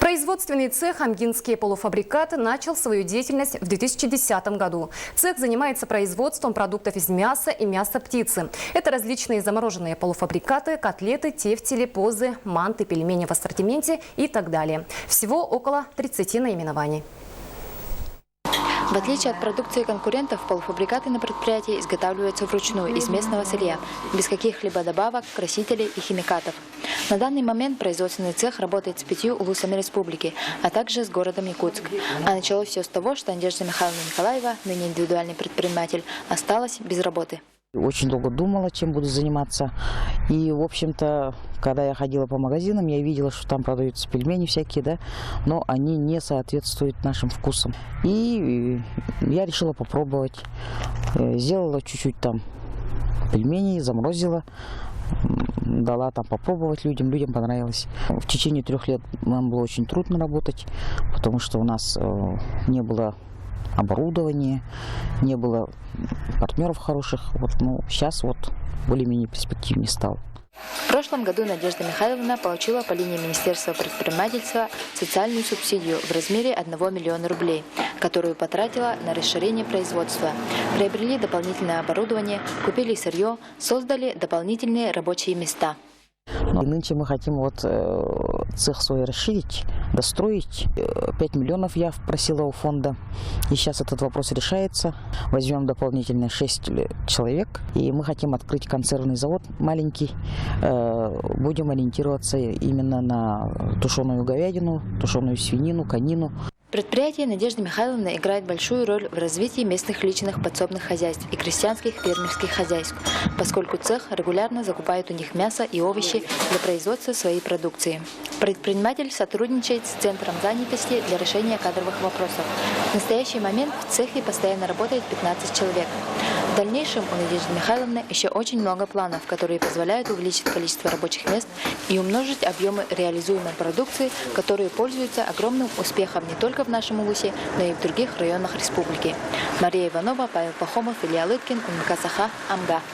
Производственный цех «Амгинские полуфабрикаты» начал свою деятельность в 2010 году. Цех занимается производством продуктов из мяса и мяса птицы. Это различные замороженные полуфабрикаты, котлеты, тефтели, позы, манты, пельмени в ассортименте и так далее. Всего около 30 наименований. В отличие от продукции конкурентов, полуфабрикаты на предприятии изготавливаются вручную из местного сырья, без каких-либо добавок, красителей и химикатов. На данный момент производственный цех работает с 5 улусами республики, а также с городом Якутск. А началось все с того, что Надежда Михайловна Николаева, ныне индивидуальный предприниматель, осталась без работы. Очень долго думала, чем буду заниматься. И, в общем-то, когда я ходила по магазинам, я видела, что там продаются пельмени всякие, да, но они не соответствуют нашим вкусам. И я решила попробовать. Сделала чуть-чуть там пельменей, заморозила, дала там попробовать людям понравилось. В течение 3 лет нам было очень трудно работать, потому что у нас не было оборудования, не было партнеров хороших. Сейчас более-менее перспективнее стало. В прошлом году Надежда Михайловна получила по линии Министерства предпринимательства социальную субсидию в размере 1 миллиона рублей, которую потратила на расширение производства. Приобрели дополнительное оборудование, купили сырье, создали дополнительные рабочие места. И нынче мы хотим цех свой расширить, достроить. 5 миллионов я просила у фонда. И сейчас этот вопрос решается. Возьмем дополнительно 6 человек. И мы хотим открыть консервный завод маленький. Будем ориентироваться именно на тушеную говядину, тушеную свинину, конину. Предприятие Надежды Михайловны играет большую роль в развитии местных личных подсобных хозяйств и крестьянских фермерских хозяйств, поскольку цех регулярно закупает у них мясо и овощи для производства своей продукции. Предприниматель сотрудничает с Центром занятости для решения кадровых вопросов. В настоящий момент в цехе постоянно работает 15 человек. В дальнейшем у Надежды Михайловны еще очень много планов, которые позволяют увеличить количество рабочих мест и умножить объемы реализуемой продукции, которые пользуются огромным успехом не только в нашем улусе, но и в других районах республики. Мария Иванова, Павел Пахомов, Илья Лыткин, УНК Саха, Амга.